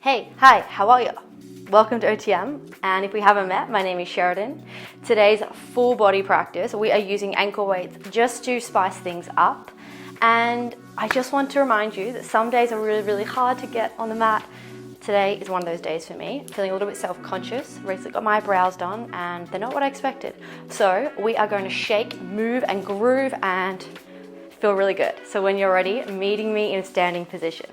Hey, hi, how are you? Welcome to OTM, and if we haven't met, my name is Sheridan. Today's full body practice, we are using ankle weights just to spice things up. And I just want to remind you that some days are really hard to get on the mat. Today is one of those days for me. Feeling a little bit self-conscious. Recently got my brows done and they're not what I expected. So we are going to shake, move and groove and feel really good. So when you're ready, meeting me in a standing position.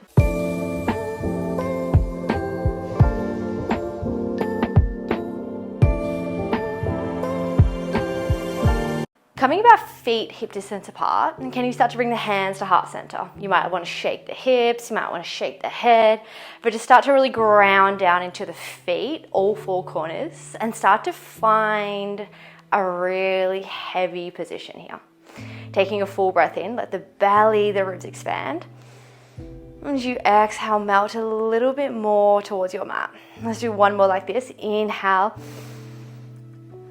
Coming about feet hip distance apart, and can you start to bring the hands to heart center? You might want to shake the hips, you might want to shake the head, but just start to really ground down into the feet, all four corners, and start to find a really heavy position here. Taking a full breath in, let the belly, the ribs expand. As you exhale, melt a little bit more towards your mat. Let's do one more like this. Inhale.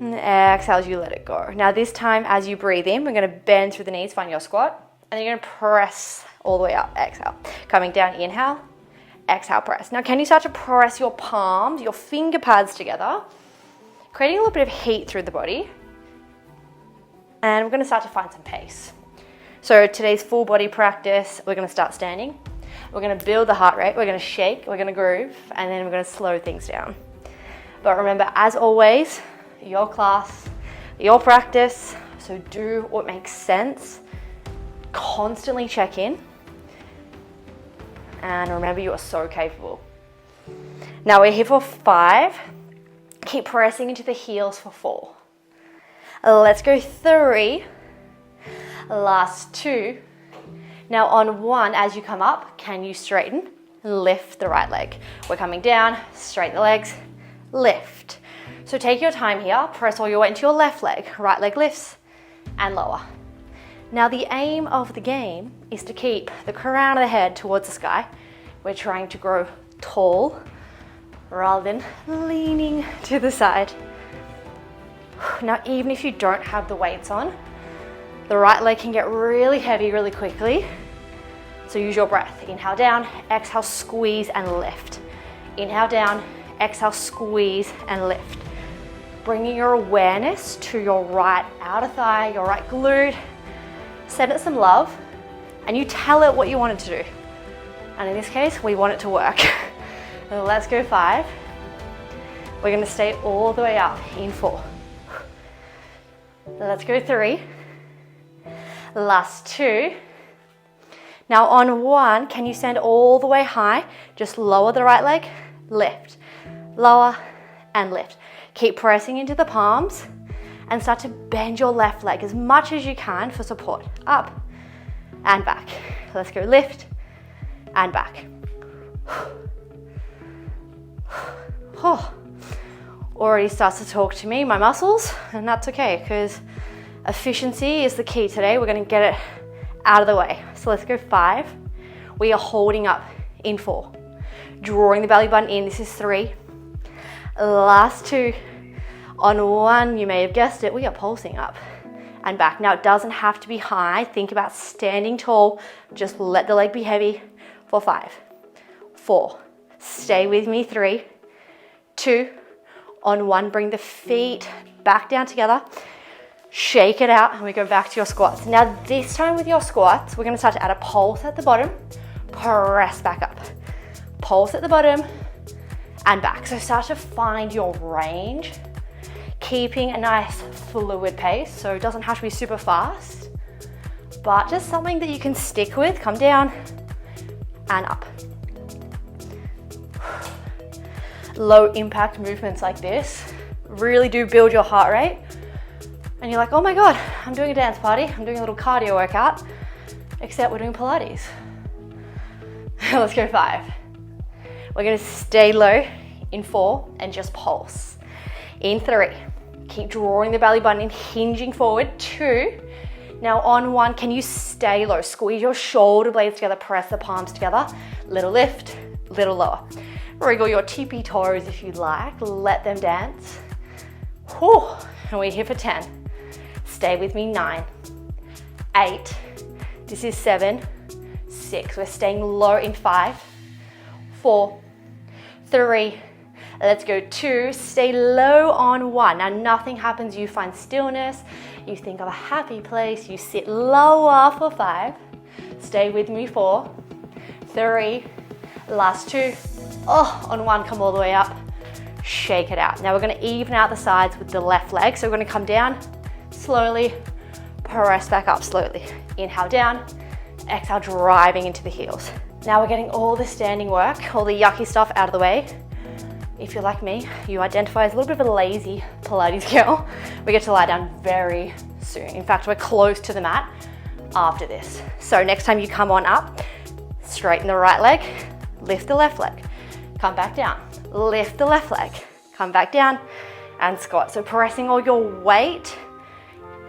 And exhale as you let it go. Now this time as you breathe in, we're going to bend through the knees, find your squat, and you're going to press all the way up, exhale. Coming down, inhale, exhale, press. Now can you start to press your palms, your finger pads together, creating a little bit of heat through the body. And we're going to start to find some pace. So today's full body practice, we're going to start standing. We're going to build the heart rate, we're going to shake, we're going to groove, and then we're going to slow things down. But remember, as always, your class, your practice, so do what makes sense. Constantly check in. And remember, you are so capable. Now we're here for 5. Keep pressing into the heels for 4. Let's go 3. Last 2. Now on 1, as you come up, can you straighten? Lift the right leg. We're coming down, straighten the legs, lift. So take your time here, press all your weight into your left leg, right leg lifts and lower. Now the aim of the game is to keep the crown of the head towards the sky. We're trying to grow tall rather than leaning to the side. Now even if you don't have the weights on, the right leg can get really heavy really quickly. So use your breath. Inhale down, exhale, squeeze and lift. Inhale down, exhale, squeeze and lift. Bringing your awareness to your right outer thigh, your right glute. Send it some love and you tell it what you want it to do. And in this case, we want it to work. Let's go 5. We're going to stay all the way up in 4. Let's go 3. Last 2. Now on 1, can you stand all the way high? Just lower the right leg, lift, lower and lift. Keep pressing into the palms and start to bend your left leg as much as you can for support. Up and back. Let's go lift and back. Oh, already starts to talk to me, my muscles, and that's okay because efficiency is the key today. We're going to get it out of the way. So let's go 5. We are holding up in 4. Drawing the belly button in. This is 3. Last 2. On 1, you may have guessed it, we are pulsing up and back. Now it doesn't have to be high. Think about standing tall. Just let the leg be heavy for 5, 4. Stay with me. 3, 2. On 1, bring the feet back down together. Shake it out and we go back to your squats. Now this time with your squats, we're going to start to add a pulse at the bottom. Press back up. Pulse at the bottom and back. So start to find your range. Keeping a nice fluid pace, so it doesn't have to be super fast, but just something that you can stick with. Come down and up. Low impact movements like this really do build your heart rate. And you're like, oh my God, I'm doing a dance party. I'm doing a little cardio workout, except we're doing Pilates. Let's go 5. We're gonna stay low in 4 and just pulse. In 3, keep drawing the belly button in, hinging forward. 2, now on 1, can you stay low? Squeeze your shoulder blades together, press the palms together. Little lift, little lower. Wriggle your tippy toes if you like, let them dance. Whew. And we're here for 10. Stay with me. 9, 8, this is 7, 6. We're staying low in 5, 4, 3, let's go 2, stay low on 1. Now nothing happens, you find stillness, you think of a happy place, you sit lower for 5, stay with me 4, 3, last 2, on 1, come all the way up, shake it out. Now we're gonna even out the sides with the left leg, so we're gonna come down, slowly, press back up slowly. Inhale down, exhale driving into the heels. Now we're getting all the standing work, all the yucky stuff out of the way. If you're like me, you identify as a little bit of a lazy Pilates girl, we get to lie down very soon. In fact, we're close to the mat after this. So next time you come on up, straighten the right leg, lift the left leg, come back down, lift the left leg, come back down and squat. So pressing all your weight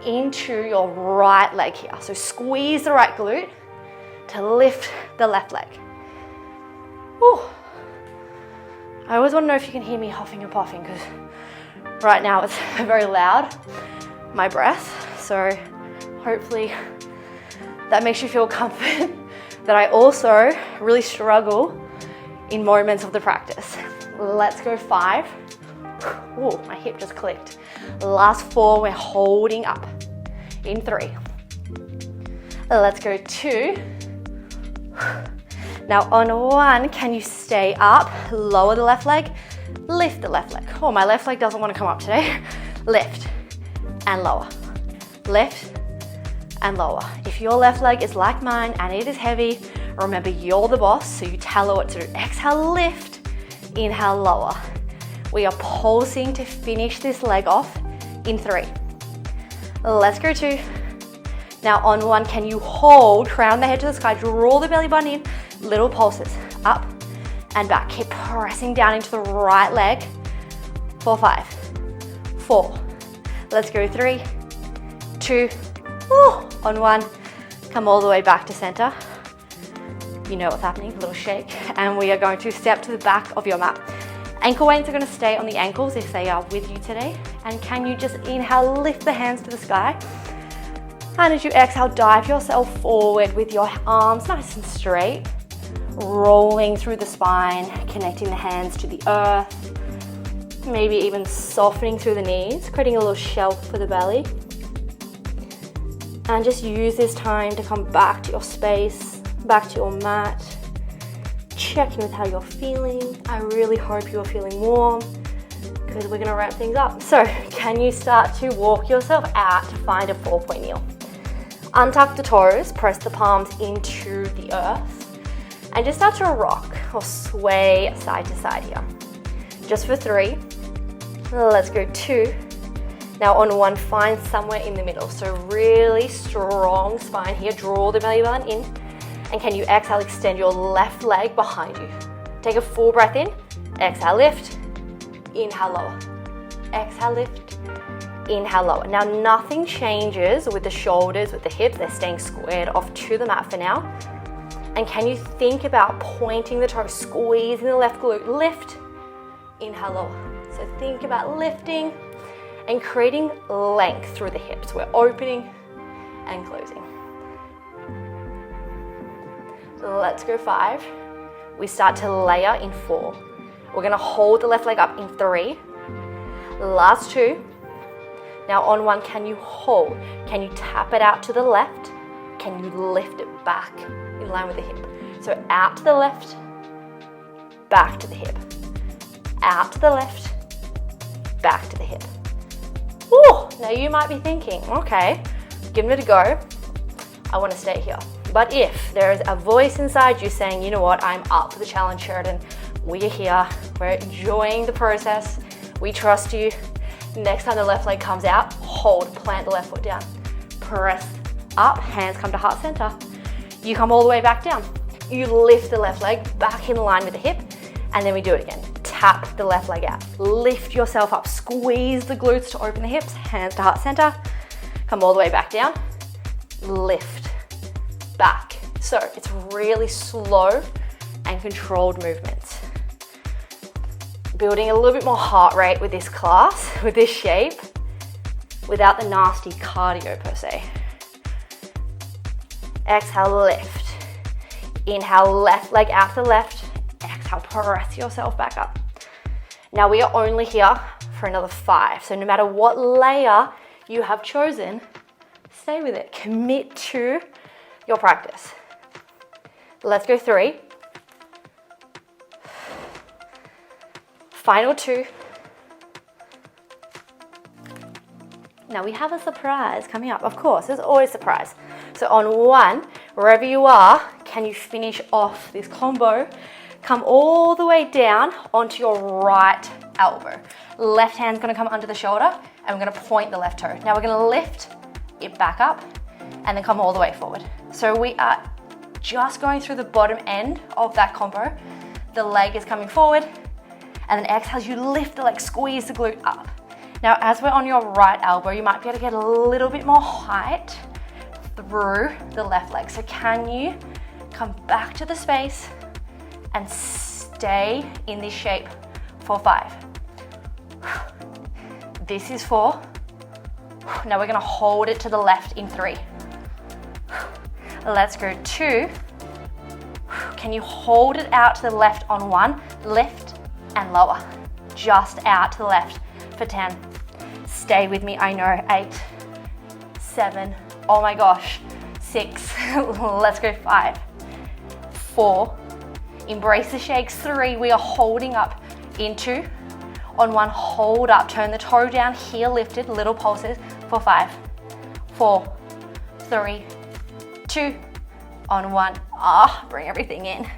into your right leg here. So squeeze the right glute to lift the left leg. Whew. I always want to know if you can hear me huffing and puffing, because right now it's very loud, my breath. So hopefully that makes you feel comfort that I also really struggle in moments of the practice. Let's go 5. Ooh, my hip just clicked. Last 4, we're holding up. In 3. Let's go 2. Now on 1, can you stay up, lower the left leg, lift the left leg. Oh, my left leg doesn't want to come up today. Lift and lower. Lift and lower. If your left leg is like mine and it is heavy, remember you're the boss, so you tell her what to do. Exhale, lift, inhale, lower. We are pulsing to finish this leg off in 3. Let's go 2. Now on 1, can you hold, crown the head to the sky, draw the belly button in, little pulses, up and back. Keep pressing down into the right leg for 5, 4. Let's go 3, 2, on 1, come all the way back to center. You know what's happening, a little shake. And we are going to step to the back of your mat. Ankle weights are going to stay on the ankles if they are with you today. And can you just inhale, lift the hands to the sky. And as you exhale, dive yourself forward with your arms nice and straight, rolling through the spine, connecting the hands to the earth, maybe even softening through the knees, creating a little shelf for the belly. And just use this time to come back to your space, back to your mat. Check in with how you're feeling. I really hope you're feeling warm, because we're gonna wrap things up. So can you start to walk yourself out to find a 4-point kneel? Untuck the toes, press the palms into the earth, and just start to rock or sway side to side here. Just for 3, let's go 2. Now on 1, find somewhere in the middle. So really strong spine here, draw the belly button in. And can you exhale, extend your left leg behind you. Take a full breath in, exhale, lift, inhale, lower. Exhale, lift, inhale, lower. Now nothing changes with the shoulders, with the hips, they're staying squared off to the mat for now. And can you think about pointing the toes, squeezing the left glute, lift, inhale, lower. So think about lifting and creating length through the hips. We're opening and closing. Let's go 5. We start to layer in 4. We're gonna hold the left leg up in 3. Last 2. Now on 1, can you hold? Can you tap it out to the left? Can you lift it back in line with the hip? So out to the left, back to the hip. Out to the left, back to the hip. Ooh, now you might be thinking, okay, giving it a go. I wanna stay here. But if there is a voice inside you saying, you know what, I'm up for the challenge, Sheridan. We're here, we're enjoying the process. We trust you. Next time the left leg comes out, hold, plant the left foot down. Press up, hands come to heart center. You come all the way back down. You lift the left leg back in line with the hip, and then we do it again. Tap the left leg out. Lift yourself up, squeeze the glutes to open the hips, hands to heart center. Come all the way back down, lift, back. So it's really slow and controlled movements. Building a little bit more heart rate with this class, with this shape, without the nasty cardio per se. Exhale, lift. Inhale, left leg out to the left. Exhale, exhale, press yourself back up. Now we are only here for another 5. So no matter what layer you have chosen, stay with it. Commit to your practice. Let's go 3. Final 2. Now we have a surprise coming up. Of course, there's always a surprise. So on 1, wherever you are, can you finish off this combo? Come all the way down onto your right elbow. Left hand's gonna come under the shoulder and we're gonna point the left toe. Now we're gonna lift it back up and then come all the way forward. So we are just going through the bottom end of that combo. The leg is coming forward and then exhale as you lift the leg, squeeze the glute up. Now, as we're on your right elbow, you might be able to get a little bit more height through the left leg. So can you come back to the space and stay in this shape for 5? This is 4. Now we're gonna hold it to the left in 3. Let's go 2. Can you hold it out to the left on 1? Lift and lower. Just out to the left for 10. Stay with me, I know. 8, 7, oh my gosh, 6. Let's go 5, 4. Embrace the shakes. 3, we are holding up into. On 1, hold up, turn the toe down, heel lifted, little pulses for 5, 4, 3, 2. On 1, bring everything in.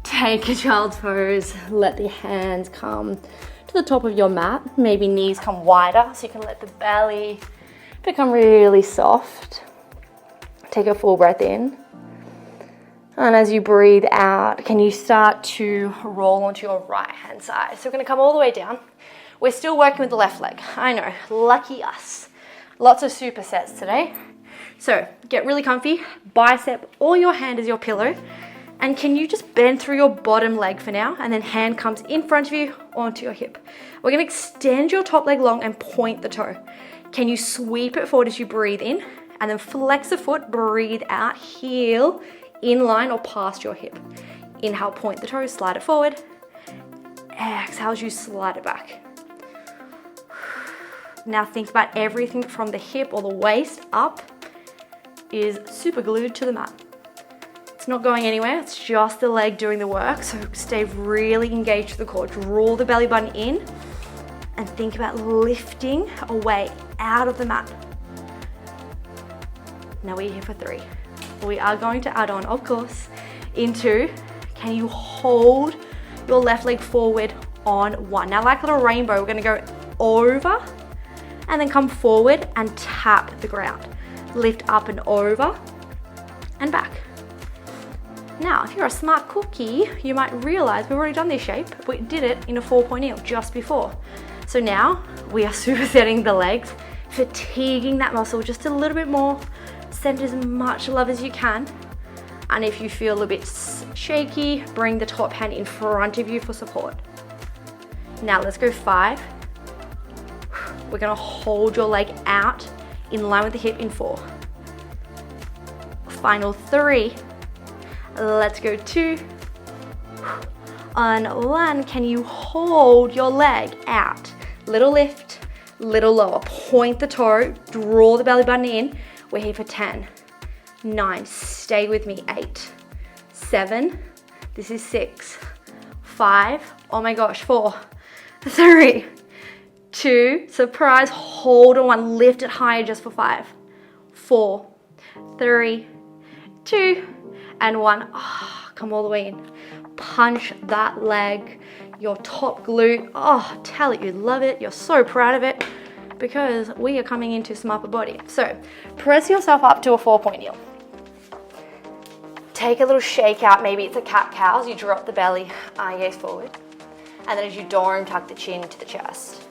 Take a child's pose. Let the hands come to the top of your mat. Maybe knees come wider so you can let the belly become really soft. Take a full breath in. And as you breathe out, can you start to roll onto your right hand side? So we're gonna come all the way down. We're still working with the left leg. I know, lucky us. Lots of supersets today. So get really comfy, bicep or your hand is your pillow. And can you just bend through your bottom leg for now, and then hand comes in front of you onto your hip. We're gonna extend your top leg long and point the toe. Can you sweep it forward as you breathe in, and then flex the foot, breathe out, heel in line or past your hip. Inhale, point the toe, slide it forward. Exhale as you slide it back. Now think about everything from the hip or the waist up is super glued to the mat. It's not going anywhere, it's just the leg doing the work. So stay really engaged to the core. Draw the belly button in and think about lifting away out of the mat. Now we're here for 3. We are going to add on, of course, into, can you hold your left leg forward on 1? Now like a little rainbow, we're gonna go over and then come forward and tap the ground. Lift up and over and back. Now, if you're a smart cookie, you might realize we've already done this shape. We did it in a 4-point heel just before. So now we are supersetting the legs, fatiguing that muscle just a little bit more. Send as much love as you can. And if you feel a bit shaky, bring the top hand in front of you for support. Now let's go 5. We're gonna hold your leg out in line with the hip in 4. Final 3. Let's go 2. On 1, can you hold your leg out? Little lift, little lower. Point the toe, draw the belly button in. We're here for 10, 9, stay with me, 8, 7, this is 6, 5, oh my gosh, 4, 3, 2, surprise, hold on 1, lift it higher just for 5, 4, 3, 2, and 1. Come all the way in. Punch that leg, your top glute. Tell it you love it, you're so proud of it, because we are coming into some upper body. So press yourself up to a 4-point heel. Take a little shake out, maybe it's a cat-cow, you drop the belly, eye gaze forward. And then as you dome, tuck the chin to the chest.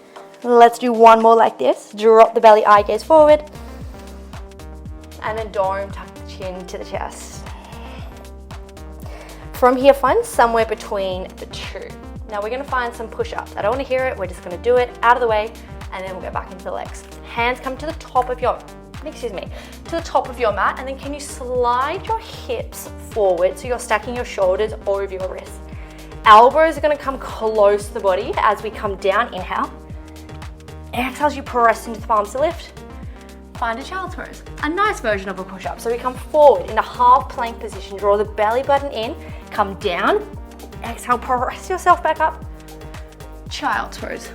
Let's do one more like this. Drop the belly, eye gaze forward. And then dome, tuck the chin to the chest. From here, find somewhere between the two. Now we're gonna find some push-ups. I don't wanna hear it, we're just gonna do it out of the way, and then we'll go back into the legs. Hands come to the top of your, to the top of your mat, and then can you slide your hips forward so you're stacking your shoulders over your wrists. elbows are gonna come close to the body as we come down, inhale. Exhale as you press into the palms to lift. Find a child's pose, a nice version of a push-up. So we come forward in a half plank position, draw the belly button in, come down, exhale, press yourself back up. Child's pose.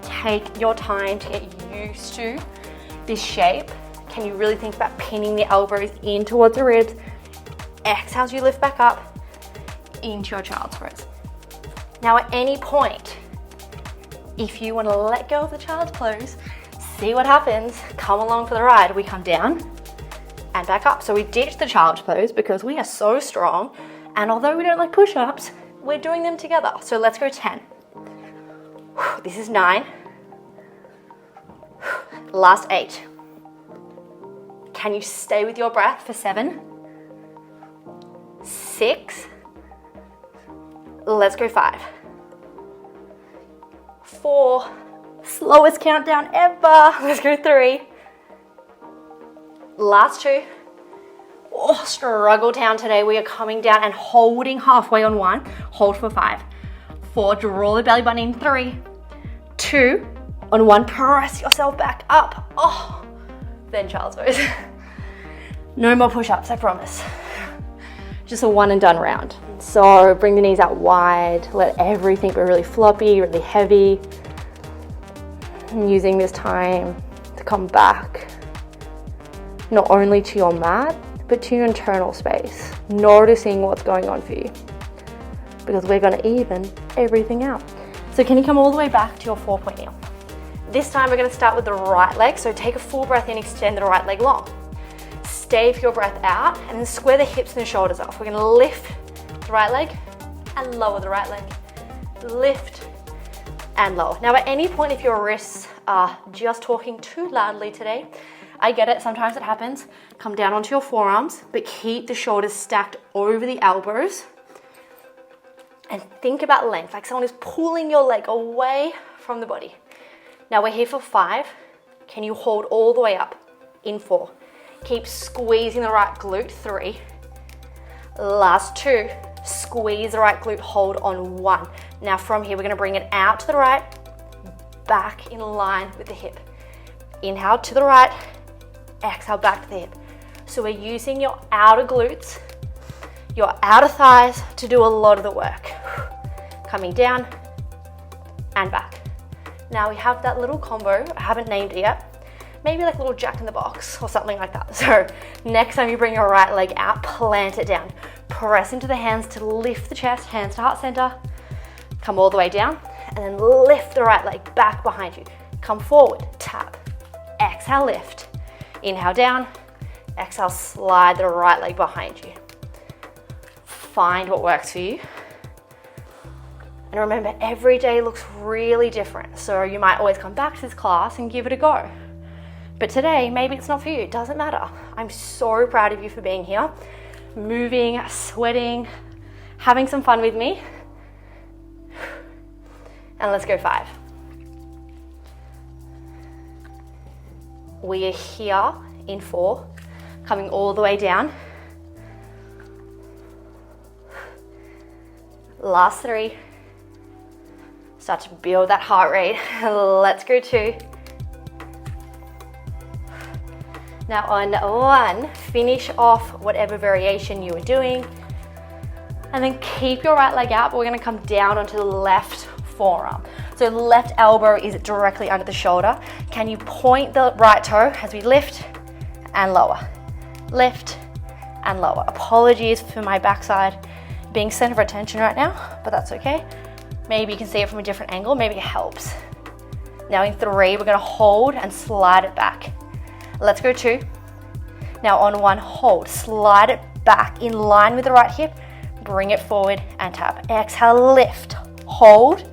Take your time to get used to this shape. Can you really think about pinning the elbows in towards the ribs? Exhale as you lift back up into your child's pose. Now at any point, if you want to let go of the child's pose, see what happens, come along for the ride. We come down and back up. So we ditch the child's pose because we are so strong, and although we don't like push-ups, we're doing them together. So let's go 10. This is 9. Last 8. Can you stay with your breath for 7? 6. Let's go 5. 4. Slowest countdown ever. Let's go 3. Last 2. Oh, struggle down today. We are coming down and holding halfway on 1. Hold for 5. 4. Draw the belly button in. 3. 2. On 1. Press yourself back up. Oh, then child's pose. No more push-ups, I promise. Just a one and done round. So bring the knees out wide, let everything be really floppy, really heavy. And using this time to come back, not only to your mat, but to your internal space, noticing what's going on for you, because we're gonna even everything out. So can you come all the way back to your 4-point kneel? This time we're gonna start with the right leg, so take a full breath in, extend the right leg long. Stay for your breath out, and then square the hips and the shoulders off. We're gonna lift the right leg and lower the right leg. Lift and lower. Now at any point, if your wrists are just talking too loudly today, I get it, sometimes it happens. Come down onto your forearms, but keep the shoulders stacked over the elbows. And think about length, like someone is pulling your leg away from the body. Now we're here for 5. Can you hold all the way up? In 4. Keep squeezing the right glute. 3. Last 2. Squeeze the right glute, hold on 1. Now from here, we're gonna bring it out to the right, back in line with the hip. Inhale to the right, exhale back to the hip. So we're using your outer glutes, your outer thighs to do a lot of the work. Coming down and back. Now we have that little combo, I haven't named it yet. Maybe like a little Jack in the Box or something like that. So next time you bring your right leg out, plant it down. Press into the hands to lift the chest, hands to heart center. Come all the way down and then lift the right leg back behind you. Come forward, tap. Exhale, lift. Inhale down, exhale, slide the right leg behind you. Find what works for you. And remember, every day looks really different. So you might always come back to this class and give it a go. But today, maybe it's not for you, it doesn't matter. I'm so proud of you for being here, moving, sweating, having some fun with me. And let's go 5. We are here in 4, coming all the way down. Last 3. Start to build that heart rate. Let's go 2. Now on 1, finish off whatever variation you were doing, and then keep your right leg out, but we're gonna come down onto the left forearm. So left elbow is directly under the shoulder. Can you point the right toe as we lift and lower? Lift and lower. Apologies for my backside being center of attention right now, but that's okay. Maybe you can see it from a different angle, maybe it helps. Now in 3, we're gonna hold and slide it back. Let's go 2. Now on 1, hold, slide it back in line with the right hip, bring it forward and tap. Exhale, lift, hold,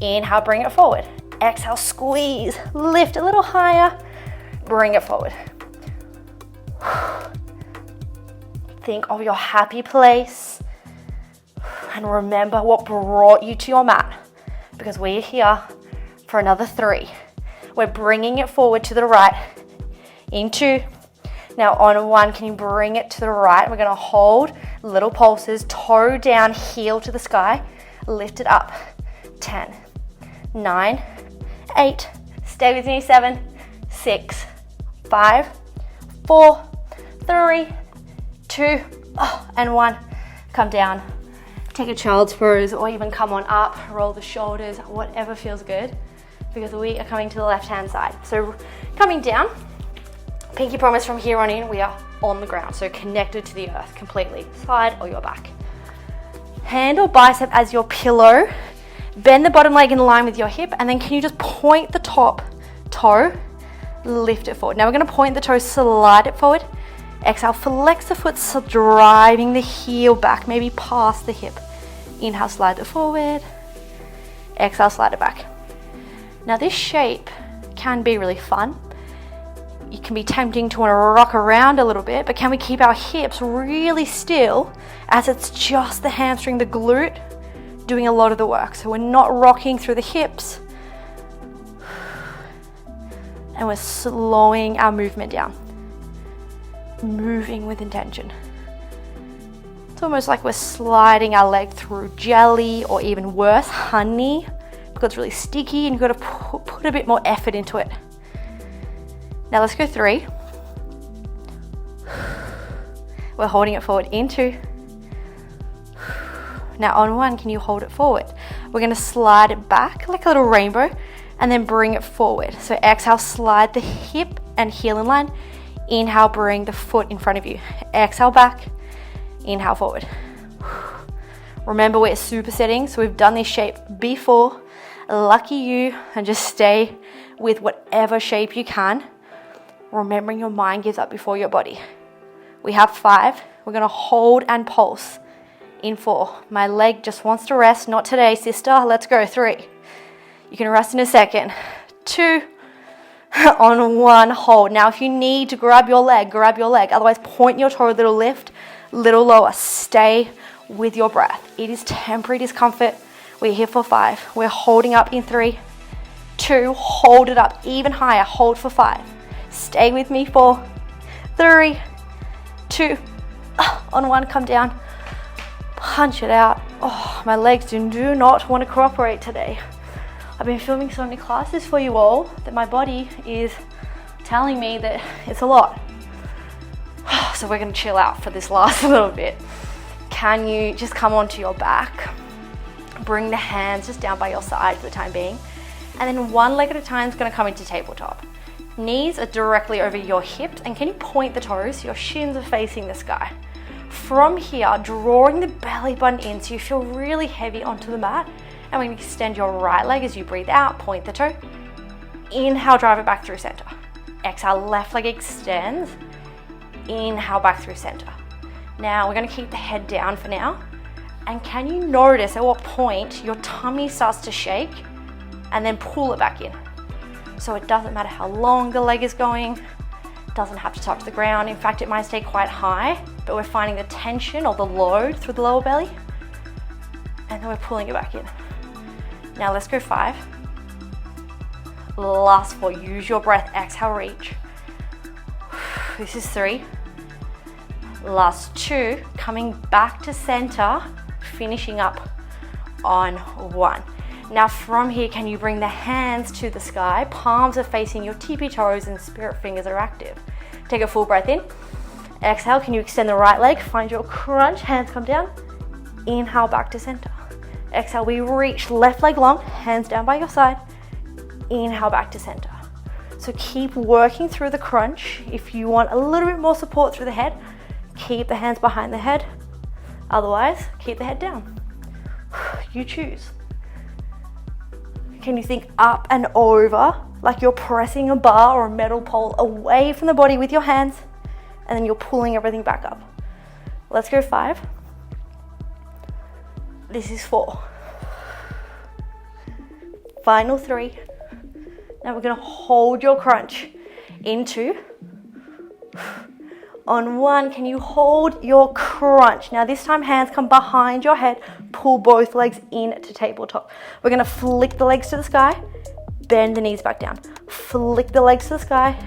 inhale, bring it forward. Exhale, squeeze, lift a little higher, bring it forward. Think of your happy place and remember what brought you to your mat, because we're here for another 3. We're bringing it forward to the right. In 2. Now on 1, can you bring it to the right? We're gonna hold, Little pulses, toe down, heel to the sky, lift it up. 10, 9, 8, stay with me, 7, 6, 5, 4, 3, 2, and 1. Come down. Take a child's pose or even come on up, roll the shoulders, whatever feels good, because we are coming to the left-hand side. So coming down, pinky promise from here on in, we are on the ground, so connected to the earth completely, side or your back. Hand or bicep as your pillow. Bend the bottom leg in line with your hip, and then can you just point the top toe, lift it forward. Now we're going to point the toe, slide it forward. Exhale, flex the foot, so driving the heel back, maybe past the hip. Inhale, slide it forward. Exhale, slide it back. Now this shape can be really fun. It can be tempting to want to rock around a little bit, but can we keep our hips really still as it's just the hamstring, the glute, doing a lot of the work. So we're not rocking through the hips and we're slowing our movement down. Moving with intention. It's almost like we're sliding our leg through jelly, or even worse, honey, because it's really sticky and you've got to put a bit more effort into it. Now let's go 3. We're holding it forward in 2. Now on 1, can you hold it forward? We're going to slide it back like a little rainbow and then bring it forward. So exhale, slide the hip and heel in line. Inhale, bring the foot in front of you. Exhale back, inhale forward. Remember, we're supersetting, so we've done this shape before. Lucky you, and just stay with whatever shape you can. Remembering your mind gives up before your body. We have 5. We're going to hold and pulse. In 4. My leg just wants to rest. Not today, sister. Let's go. 3. You can rest in a second. 2. On 1, hold. Now if you need to grab your leg, grab your leg. Otherwise, point your toe, a little lift, little lower. Stay with your breath. It is temporary discomfort. We're here for 5. We're holding up in 3, 2, hold it up even higher. Hold for 5. Stay with me. 4, 3, 2. On 1, come down. Punch it out. Oh, my legs do not want to cooperate today. I've been filming so many classes for you all that my body is telling me that it's a lot. So we're going to chill out for this last little bit. Can you just come onto your back? Bring the hands just down by your side for the time being. And then one leg at a time is going to come into tabletop. Knees are directly over your hips, and can you point the toes? Your shins are facing the sky. From here, drawing the belly button in so you feel really heavy onto the mat. And we're going to extend your right leg as you breathe out, point the toe. Inhale, drive it back through center. Exhale, left leg extends. Inhale, back through center. Now we're going to keep the head down for now. And can you notice at what point your tummy starts to shake and then pull it back in? So it doesn't matter how long the leg is going, doesn't have to touch the ground. In fact, it might stay quite high, but we're finding the tension or the load through the lower belly, and then we're pulling it back in. Now let's go 5. Last 4, use your breath, exhale, reach. This is 3. Last 2, coming back to center, finishing up on 1. Now from here, can you bring the hands to the sky? Palms are facing your tippy toes and spirit fingers are active. Take a full breath in. Exhale, can you extend the right leg? Find your crunch, hands come down. Inhale, back to center. Exhale, we reach left leg long, hands down by your side. Inhale, back to center. So keep working through the crunch. If you want a little bit more support through the head, keep the hands behind the head. Otherwise, keep the head down. You choose. Can you think up and over like you're pressing a bar or a metal pole away from the body with your hands, and then you're pulling everything back up? Let's go 5. This is 4. Final 3. Now we're going to hold your crunch into. On 1, can you hold your crunch? Now this time hands come behind your head, pull both legs into tabletop. We're going to flick the legs to the sky, bend the knees back down. Flick the legs to the sky,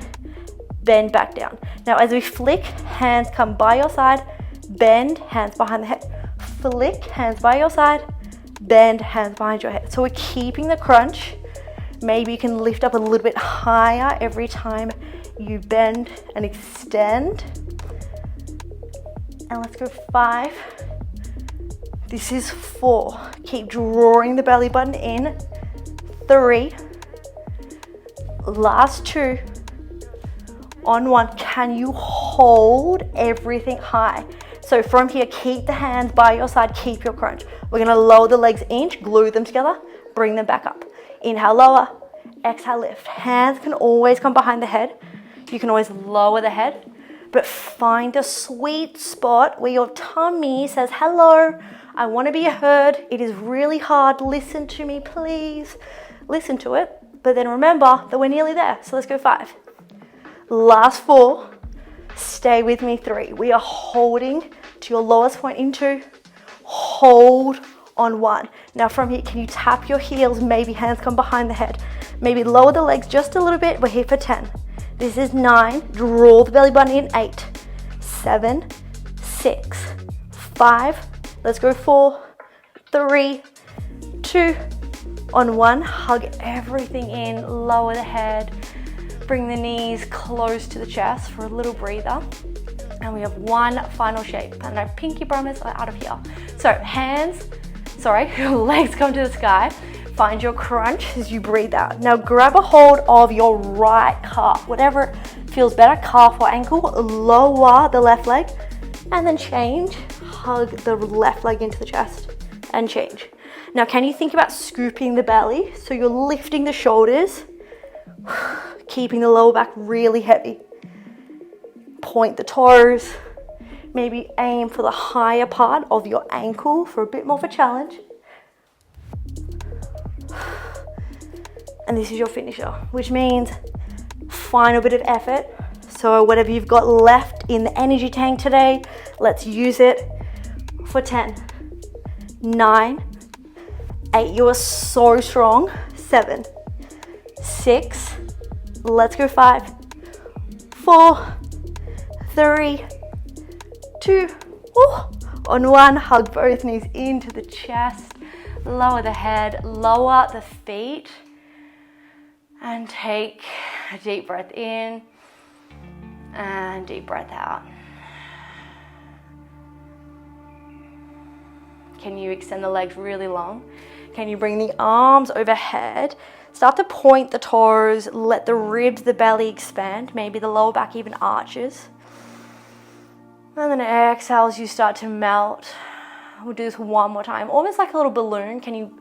bend back down. Now as we flick, hands come by your side, bend, hands behind the head, flick, hands by your side, bend, hands behind your head. So we're keeping the crunch. Maybe you can lift up a little bit higher every time you bend and extend. And let's go 5. This is 4. Keep drawing the belly button in. 3. Last 2. On 1. Can you hold everything high? So from here, keep the hands by your side, keep your crunch. We're gonna lower the legs inch, glue them together, bring them back up. Inhale, lower, exhale, lift. Hands can always come behind the head. You can always lower the head, but find a sweet spot where your tummy says, hello, I wanna be heard. It is really hard, listen to me, please. Listen to it, but then remember that we're nearly there. So let's go 5. Last 4, stay with me. 3. We are holding to your lowest point in 2, hold on 1. Now from here, can you tap your heels? Maybe hands come behind the head. Maybe lower the legs just a little bit. We're here for 10. This is 9, draw the belly button in. 8, 7, 6, 5, let's go 4, 3, 2, on 1, hug everything in, lower the head, bring the knees close to the chest for a little breather. And we have one final shape. And our pinky promise are out of here. So legs come to the sky. Find your crunch as you breathe out. Now grab a hold of your right calf, whatever feels better, calf or ankle. Lower the left leg and then change. Hug the left leg into the chest and change. Now can you think about scooping the belly? So you're lifting the shoulders, keeping the lower back really heavy. Point the toes. Maybe aim for the higher part of your ankle for a bit more of a challenge. And this is your finisher, which means final bit of effort. So whatever you've got left in the energy tank today, let's use it for 10, 9, 8, you are so strong, 7, 6, let's go 5, 4, 3, 2, on 1, hug both knees into the chest, lower the head, lower the feet, and take a deep breath in and deep breath out. Can you extend the legs really long? Can you bring the arms overhead? Start to point the toes, let the ribs, the belly expand, maybe the lower back even arches. And then exhale as you start to melt. We'll do this one more time, almost like a little balloon. Can you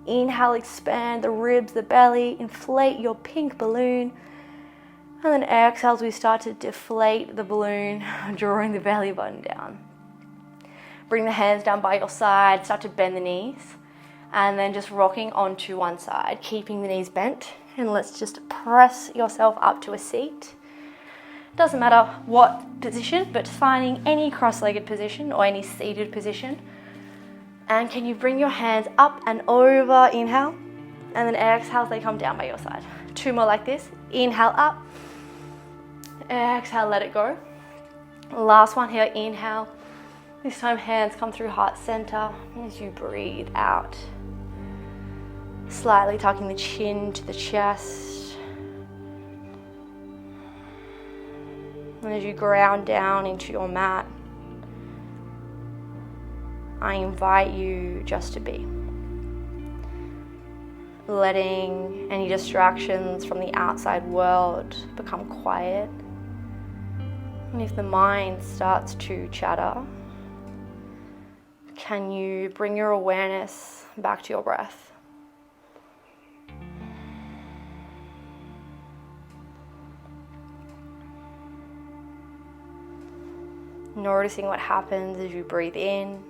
inhale, expand the ribs, the belly, inflate your pink balloon. And then exhale as we start to deflate the balloon, drawing the belly button down. Bring the hands down by your side, start to bend the knees. And then just rocking onto one side, keeping the knees bent. And let's just press yourself up to a seat. Doesn't matter what position, but finding any cross-legged position or any seated position. And can you bring your hands up and over, inhale, and then exhale as they come down by your side. 2 more like this, inhale up, exhale, let it go. Last one here, inhale. This time hands come through heart center as you breathe out. Slightly tucking the chin to the chest. And as you ground down into your mat, I invite you just to be. Letting any distractions from the outside world become quiet. And if the mind starts to chatter, can you bring your awareness back to your breath? Noticing what happens as you breathe in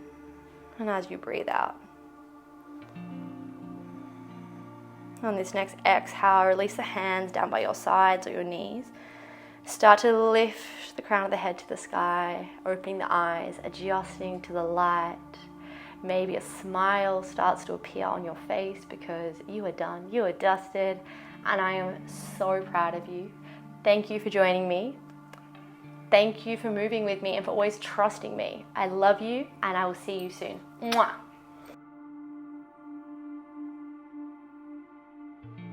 and as you breathe out. On this next exhale, release the hands down by your sides or your knees. Start to lift the crown of the head to the sky, opening the eyes, adjusting to the light. Maybe a smile starts to appear on your face because you are done, you are dusted, and I am so proud of you. Thank you for joining me. Thank you for moving with me and for always trusting me. I love you, and I will see you soon. Mwah.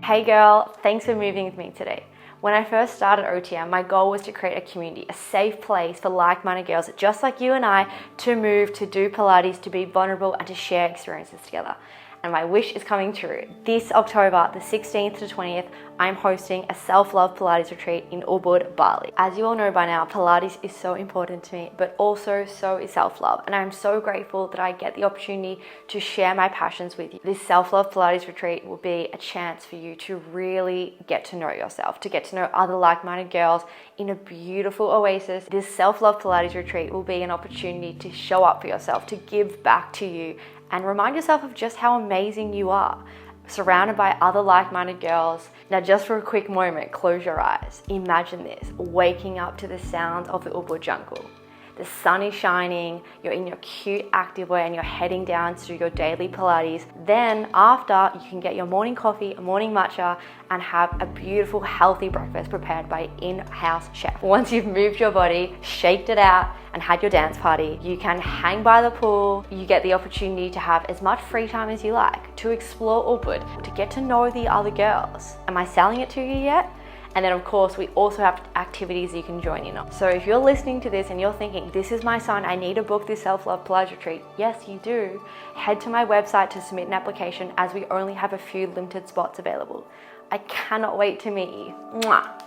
Hey girl, thanks for moving with me today. When I first started OTM, my goal was to create a community, a safe place for like-minded girls just like you and I to move, to do Pilates, to be vulnerable, and to share experiences together. And my wish is coming true. This October, the 16th to 20th, I'm hosting a self-love Pilates retreat in Ubud, Bali. As you all know by now, Pilates is so important to me, but also so is self-love. And I'm so grateful that I get the opportunity to share my passions with you. This self-love Pilates retreat will be a chance for you to really get to know yourself, to get to know other like-minded girls in a beautiful oasis. This self-love Pilates retreat will be an opportunity to show up for yourself, to give back to you, and remind yourself of just how amazing you are, surrounded by other like-minded girls. Now, just for a quick moment, close your eyes. Imagine this, waking up to the sounds of the Ubud jungle. The sun is shining, you're in your cute activewear and you're heading down to your daily Pilates. Then after, you can get your morning coffee, a morning matcha, and have a beautiful, healthy breakfast prepared by an in-house chef. Once you've moved your body, shaked it out, and had your dance party, you can hang by the pool. You get the opportunity to have as much free time as you like, to explore Ubud, to get to know the other girls. Am I selling it to you yet? And then of course, we also have activities you can join in on. So if you're listening to this and you're thinking, this is my sign, I need to book this self-love Pilates retreat. Yes, you do. Head to my website to submit an application, as we only have a few limited spots available. I cannot wait to meet you. Mwah.